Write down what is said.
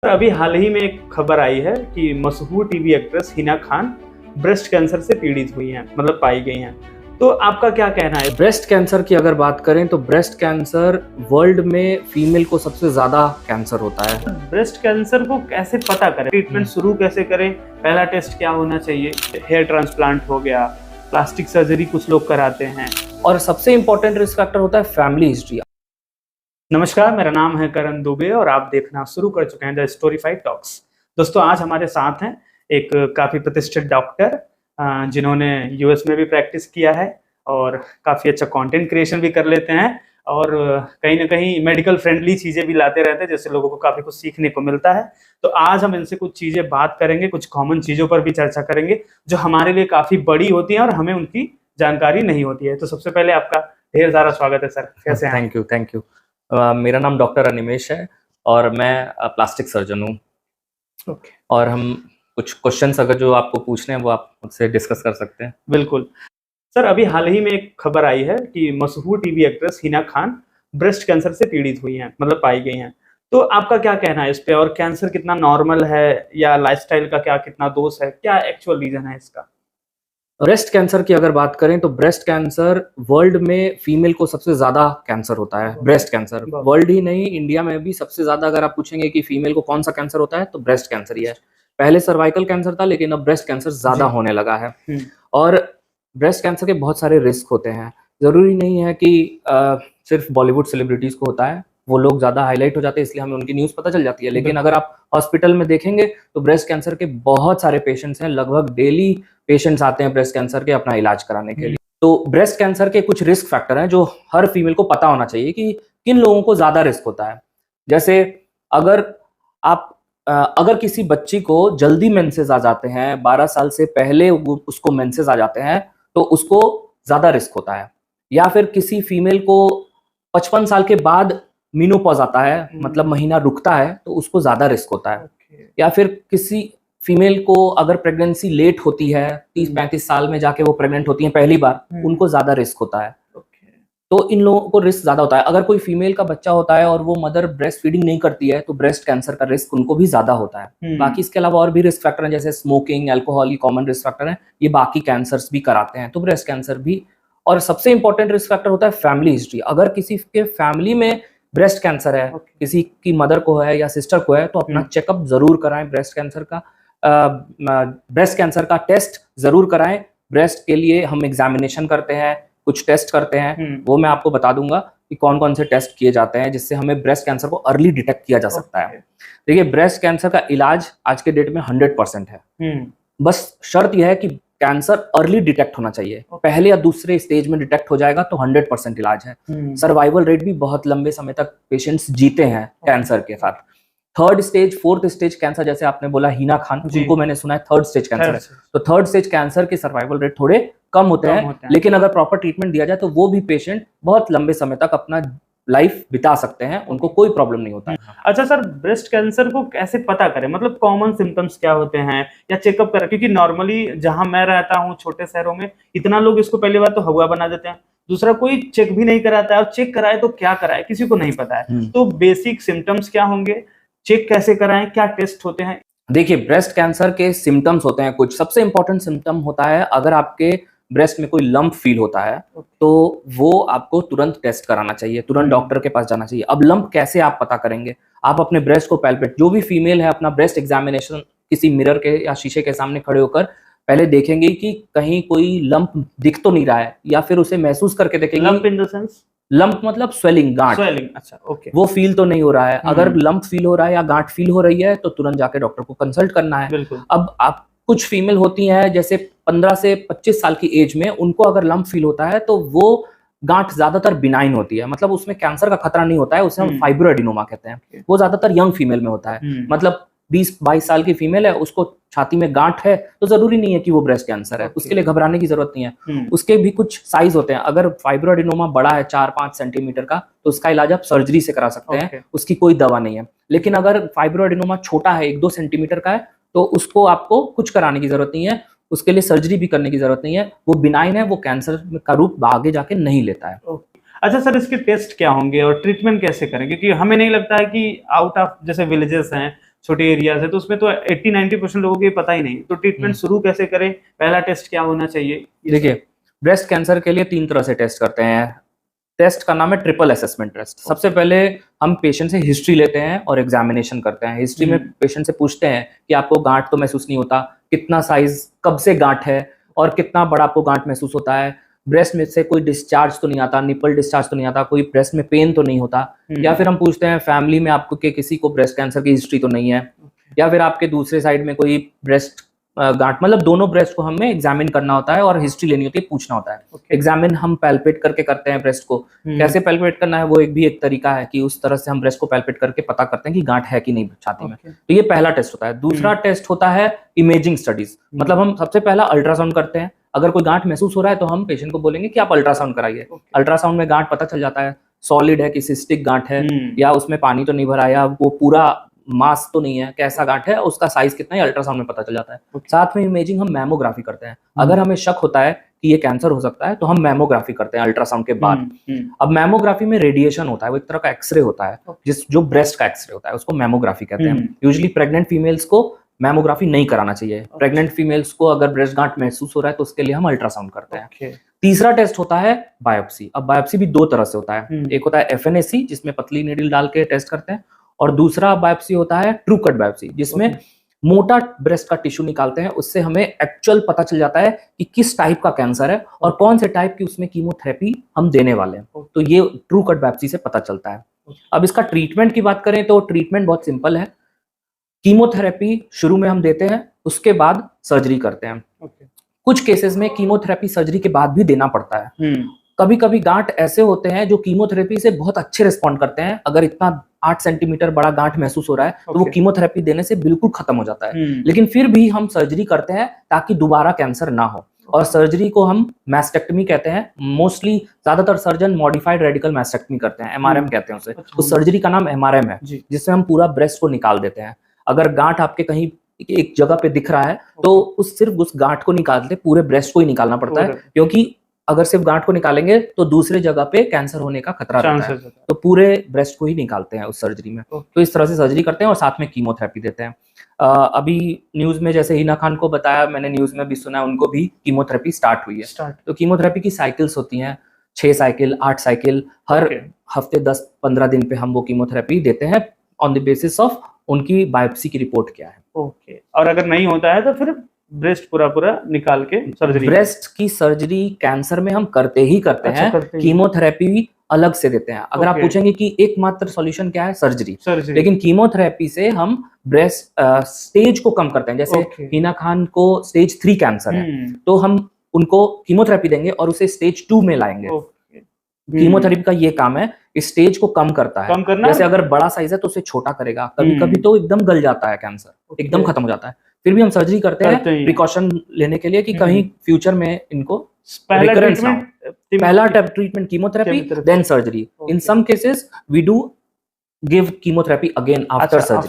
Sir अभी हाल ही में एक खबर आई है कि मशहूर TV actress Hina Khan breast cancer से पीड़ित हुई हैं, मतलब पाई गई हैं। तो आपका क्या कहना है? ब्रेस्ट कैंसर की अगर बात करें तो ब्रेस्ट कैंसर वर्ल्ड में फीमेल को सबसे ज्यादा कैंसर होता है। ब्रेस्ट कैंसर को कैसे पता करें, ट्रीटमेंट शुरू कैसे करें, पहला टेस्ट क्या होना चाहिए? हेयर ट्रांसप्लांट हो गया, प्लास्टिक सर्जरी कुछ लोग कराते हैं, और सबसे इंपॉर्टेंट रिस्क फैक्टर होता है फैमिली हिस्ट्री। नमस्कार, मेरा नाम है करण दुबे और आप देखना शुरू कर चुके हैं द स्टोरीफाइड टॉक्स। दोस्तों, आज हमारे साथ हैं एक काफ़ी प्रतिष्ठित डॉक्टर जिन्होंने यूएस में भी प्रैक्टिस किया है और काफ़ी अच्छा कंटेंट क्रिएशन भी कर लेते हैं और कहीं ना कहीं मेडिकल फ्रेंडली चीज़ें भी लाते रहते हैं, जिससे लोगों को काफ़ी कुछ सीखने को मिलता है। तो आज हम इनसे कुछ चीज़ें बात करेंगे, कुछ कॉमन चीज़ों पर भी चर्चा करेंगे जो हमारे लिए काफ़ी बड़ी होती हैं और हमें उनकी जानकारी नहीं होती है। तो सबसे पहले आपका ढेर सारा स्वागत है सर, कैसे हैं? Thank you. मेरा नाम डॉक्टर अनिमेश है और मैं प्लास्टिक सर्जन हूँ। ओके, और हम कुछ क्वेश्चंस अगर जो आपको पूछने हैं वो आप मुझसे डिस्कस कर सकते हैं। बिल्कुल। सर अभी हाल ही में एक खबर आई है कि मशहूर TV actress Hina Khan breast cancer से पीड़ित हुई हैं, मतलब पाई गई हैं। तो आपका क्या कहना है इस पे, और कैंसर कितना नॉर्मल है या लाइफस्टाइल का क्या कितना दोष है, क्या एक्चुअल रीजन है इसका? ब्रेस्ट कैंसर की अगर बात करें तो ब्रेस्ट कैंसर वर्ल्ड में फीमेल को सबसे ज्यादा कैंसर होता है। ब्रेस्ट कैंसर वर्ल्ड ही नहीं, इंडिया में भी सबसे ज्यादा अगर आप पूछेंगे कि फीमेल को कौन सा कैंसर होता है तो ब्रेस्ट कैंसर ही है। पहले सर्वाइकल कैंसर था लेकिन अब ब्रेस्ट कैंसर ज्यादा होने लगा है। और ब्रेस्ट कैंसर के बहुत सारे रिस्क होते हैं। जरूरी नहीं है कि सिर्फ बॉलीवुड सेलिब्रिटीज को होता है, वो लोग ज्यादा हाईलाइट हो जाते हैं इसलिए हमें उनकी न्यूज पता चल जाती है। लेकिन अगर आप हॉस्पिटल में देखेंगे तो ब्रेस्ट कैंसर के बहुत सारे पेशेंट्स हैं, लगभग डेली पेशेंट्स आते हैं ब्रेस्ट कैंसर के अपना इलाज कराने के लिए। तो ब्रेस्ट कैंसर के कुछ रिस्क फैक्टर हैं जो हर फीमेल को पता होना चाहिए कि किन लोगों को ज्यादा रिस्क होता है। जैसे अगर किसी बच्ची को जल्दी मेंसेस आ जाते हैं, 12 साल से पहले उसको मेंसेस आ जाते हैं तो उसको ज्यादा रिस्क होता है। या फिर किसी फीमेल को 55 साल के बाद मीनोपॉज आता है, मतलब महीना रुकता है, तो उसको ज्यादा रिस्क होता है। या फिर किसी फीमेल को अगर प्रेगनेंसी लेट होती है, 30-35 साल में जाके वो प्रेग्नेंट होती है पहली बार, उनको ज्यादा रिस्क होता है। तो इन लोगों को रिस्क ज्यादा होता है। अगर कोई फीमेल का बच्चा होता है और वो मदर ब्रेस्ट फीडिंग नहीं करती है तो ब्रेस्ट कैंसर का रिस्क उनको भी ज्यादा होता है। बाकी इसके अलावा और भी रिस्क फैक्टर हैं, जैसे स्मोकिंग, अल्कोहल, ये कॉमन रिस्क फैक्टर हैं, ये बाकी कैंसर्स भी कराते हैं, तो ब्रेस्ट कैंसर भी। और सबसे इंपॉर्टेंट रिस्क फैक्टर होता है फैमिली हिस्ट्री। अगर किसी के फैमिली में ब्रेस्ट कैंसर है, किसी की मदर को है या सिस्टर को है, तो अपना चेकअप जरूर कराएं। ब्रेस्ट कैंसर का टेस्ट जरूर कराएं। ब्रेस्ट के लिए हम एग्जामिनेशन करते हैं, कुछ टेस्ट करते हैं, वो मैं आपको बता दूंगा कि कौन कौन से टेस्ट किए जाते हैं जिससे हमें ब्रेस्ट कैंसर को अर्ली डिटेक्ट किया जा सकता है। देखिए, ब्रेस्ट कैंसर का इलाज आज के डेट में 100% है। बस शर्त यह है कि कैंसर अर्ली डिटेक्ट होना चाहिए। पहले या दूसरे स्टेज में डिटेक्ट हो जाएगा तो 100% इलाज है। सर्वाइवल रेट भी बहुत लंबे समय तक पेशेंट्स जीते हैं कैंसर के साथ। 3rd stage, 4th stage cancer, जैसे आपने बोला हिना खान, उनको मैंने सुना है 3rd स्टेज कैंसर है, तो 3rd स्टेज कैंसर के सर्वाइवल रेट थोड़े कम होते हैं। लेकिन अगर प्रॉपर ट्रीटमेंट दिया जाए तो वो भी पेशेंट बहुत लंबे समय तक अपना लाइफ बिता सकते हैं, उनको कोई प्रॉब्लम नहीं होता है। अच्छा सर, ब्रेस्ट कैंसर को कैसे पता करें, मतलब कॉमन सिम्टम्स क्या होते हैं या चेकअप करें? क्योंकि नॉर्मली जहां मैं रहता हूं, छोटे शहरों में, इतना लोग इसको पहली बार तो हवा बना देते हैं, दूसरा कोई चेक भी नहीं कराता है, और चेक कराए तो क्या कराए किसी को नहीं पता है। तो बेसिक सिम्टम्स क्या होंगे, चेक कैसे कराएं, क्या टेस्ट होते हैं? देखिए, ब्रेस्ट कैंसर के सिम्टम्स होते हैं कुछ। सबसे इंपॉर्टेंट सिम्टम होता है अगर आपके ब्रेस्ट में कोई लंप फील होता है तो वो आपको तुरंत टेस्ट कराना चाहिए, तुरंत डॉक्टर के पास जाना चाहिए। अब लंप कैसे आप पता करेंगे? आप अपने ब्रेस्ट को पैल्पेट, जो भी फीमेल है अपना ब्रेस्ट एग्जामिनेशन किसी मिरर के या शीशे के सामने खड़े होकर पहले देखेंगे कि कहीं कोई लंप दिख तो नहीं रहा है, या फिर उसे महसूस करके देखेंगे। Lump in the sense? Lump मतलब स्वेलिंग, गांठ। स्वेलिंग, अच्छा, ओके। वो फील तो नहीं हो रहा है। अगर लंप फील हो रहा है या गांठ फील हो रही है तो तुरंत जाके डॉक्टर को कंसल्ट करना है। अब आप कुछ फीमेल होती हैं जैसे 15 से 25 साल की एज में, उनको अगर लंप फील होता है तो वो गांठ ज्यादातर बिनाइन होती है, मतलब उसमें कैंसर का खतरा नहीं होता है, उसे हम फाइब्रोएडिनोमा कहते हैं। वो ज्यादातर यंग फीमेल में होता है, मतलब 20-22 साल की फीमेल है, उसको छाती में गांठ है तो जरूरी नहीं है कि वो ब्रेस्ट कैंसर है, उसके लिए घबराने की जरूरत नहीं है। उसके भी कुछ साइज होते हैं। अगर फाइब्रोएडिनोमा बड़ा है 4-5 सेंटीमीटर का तो उसका इलाज आप सर्जरी से करा सकते हैं, उसकी कोई दवा नहीं है। लेकिन अगर फाइब्रोएडिनोमा छोटा है, 1-2 सेंटीमीटर का है, तो उसको आपको कुछ कराने की जरूरत नहीं है, उसके लिए सर्जरी भी करने की जरूरत नहीं है। वो बिनाइन है, वो कैंसर का रूप आगे जाके नहीं लेता है। अच्छा सर, इसके टेस्ट क्या होंगे और ट्रीटमेंट कैसे करें? क्योंकि हमें नहीं लगता है कि आउट ऑफ जैसे विलेजेस हैं, छोटे एरिया से, तो उसमें तो 80-90% लोगों को ये पता ही नहीं, तो ट्रीटमेंट शुरू कैसे करें, पहला टेस्ट क्या होना चाहिए? देखिए, ब्रेस्ट कैंसर के लिए 3 तरह से टेस्ट करते हैं। टेस्ट का नाम है ट्रिपल असेसमेंट टेस्ट। सबसे पहले हम पेशेंट से हिस्ट्री लेते हैं और एग्जामिनेशन करते हैं। हिस्ट्री में पेशेंट से पूछते हैं कि आपको गांठ तो महसूस नहीं होता, कितना साइज, कब से गांठ है और कितना बड़ा आपको गांठ महसूस होता है, ब्रेस्ट में से कोई डिस्चार्ज तो नहीं आता, निपल डिस्चार्ज तो नहीं आता, कोई ब्रेस्ट में पेन तो नहीं होता, या फिर हम पूछते हैं फैमिली में आपको के किसी को ब्रेस्ट कैंसर की हिस्ट्री तो नहीं है, या फिर आपके दूसरे साइड में कोई ब्रेस्ट गांठ, मतलब दोनों ब्रेस्ट को हमें एग्जामिन करना होता है और हिस्ट्री लेनी होती है, पूछना होता है। एग्जामिन हम पैल्पेट करके करते हैं ब्रेस्ट को। कैसे पैल्पेट करना है वो एक तरीका है कि उस तरह से हम ब्रेस्ट को पैल्पेट करके पता करते हैं कि गांठ है कि नहीं छाती में। तो ये पहला टेस्ट होता है। दूसरा टेस्ट होता है इमेजिंग स्टडीज, मतलब हम सबसे पहला अल्ट्रासाउंड करते हैं। अगर कोई गांठ महसूस हो रहा है तो हम पेशेंट को बोलेंगे कि आप अल्ट्रासाउंड कराइए। अल्ट्रासाउंड में गांठ पता चल जाता है, सॉलिड है कि सिस्टिक गांठ है, या उसमें पानी तो नहीं भरा, या वो पूरा मास तो नहीं है, कैसा गांठ है, उसका साइज कितना है, अल्ट्रासाउंड में पता चल जाता है। साथ में इमेजिंग हम मैमोग्राफी करते हैं। अगर हमें शक होता है कि ये कैंसर हो सकता है तो हम मैमोग्राफी करते हैं अल्ट्रासाउंड के बाद। अब मैमोग्राफी में रेडिएशन होता है, वो एक तरह का एक्सरे होता है, जो ब्रेस्ट का एक्सरे होता है उसको मैमोग्राफी कहते हैं। यूजुअली प्रेग्नेंट फीमेल्स को मैमोग्राफी नहीं कराना चाहिए। प्रेग्नेंट फीमेल्स को अगर ब्रेस्ट गांठ महसूस हो रहा है तो उसके लिए हम अल्ट्रासाउंड करते हैं। तीसरा टेस्ट होता है बायोप्सी। अब बायोप्सी भी 2 तरह से होता है। एक होता है FNAC जिसमें पतली नीडल डाल के टेस्ट करते हैं, और दूसरा बायोप्सी होता है ट्रू कट बायोप्सी जिसमें मोटा ब्रेस्ट का टिश्यू निकालते हैं। उससे हमें एक्चुअल पता चल जाता है कि किस टाइप का कैंसर है और कौन से टाइप की उसमें कीमोथेरेपी हम देने वाले हैं। तो ये ट्रू कट बायोप्सी से पता चलता है। अब इसका ट्रीटमेंट की बात करें तो ट्रीटमेंट बहुत सिंपल है। कीमोथेरेपी शुरू में हम देते हैं, उसके बाद सर्जरी करते हैं। कुछ केसेस में कीमोथेरेपी सर्जरी के बाद भी देना पड़ता है। कभी कभी गांठ ऐसे होते हैं जो कीमोथेरेपी से बहुत अच्छे रिस्पॉन्ड करते हैं। अगर इतना 8 सेंटीमीटर बड़ा गांठ महसूस हो रहा है तो वो कीमोथेरेपी देने से बिल्कुल खत्म हो जाता है। लेकिन फिर भी हम सर्जरी करते हैं ताकि दोबारा कैंसर ना हो, और सर्जरी को हम मैस्टेक्टमी कहते हैं। मोस्टली ज्यादातर सर्जन मॉडिफाइड रेडिकल मैस्टेक्टमी करते हैं, MRM कहते हैं उसे। उस सर्जरी का नाम MRM है, जिससे हम पूरा ब्रेस्ट को निकाल देते हैं। अगर गांठ आपके कहीं एक जगह पे दिख रहा है तो सिर्फ उस गांठ को निकालते, पूरे ब्रेस्ट को ही निकालना पड़ता है, क्योंकि अगर सिर्फ गांठ को निकालेंगे तो दूसरे जगह पे कैंसर होने का खतरा रहता है। तो पूरे ब्रेस्ट को ही निकालते हैं उस सर्जरी में। तो इस तरह से सर्जरी करते हैं और साथ में कीमोथेरेपी देते हैं। अभी न्यूज में जैसे हिना खान को बताया, मैंने न्यूज में भी सुना, उनको भी कीमोथेरेपी स्टार्ट हुई है। तो कीमोथेरेपी की साइकिल्स होती हैं, 6 साइकिल, 8 साइकिल, हर हफ्ते 10-15 दिन पे हम वो कीमोथेरेपी देते हैं ऑन द बेसिस ऑफ उनकी बायोप्सी की रिपोर्ट क्या है। और अगर नहीं होता है तो फिर ब्रेस्ट पूरा निकाल के सर्जरी। ब्रेस्ट की सर्जरी कैंसर में हम करते ही करते हैं। कीमोथेरेपी भी अलग से देते हैं। अगर आप पूछेंगे कि एकमात्र सॉल्यूशन क्या है, सर्जरी। लेकिन कीमोथेरेपी से हम ब्रेस्ट स्टेज को कम करते हैं। जैसे हिना खान को स्टेज 3 कैंसर है, तो हम उनको कीमोथेरेपी देंगे और उसे स्टेज 2 में लाएंगे। कीमोथेरेपी का ये काम है, इस स्टेज को कम करता है। जैसे अगर बड़ा साइज है तो उसे छोटा करेगा, कभी कभी तो एकदम गल जाता है कैंसर, एकदम खत्म हो जाता है। फिर भी हम सर्जरी करते हैं प्रिकॉशन लेने के लिए कि कहीं फ्यूचर में इनको पहला treatment chemotherapy, then surgery. In some cases we do give chemotherapy again after surgery.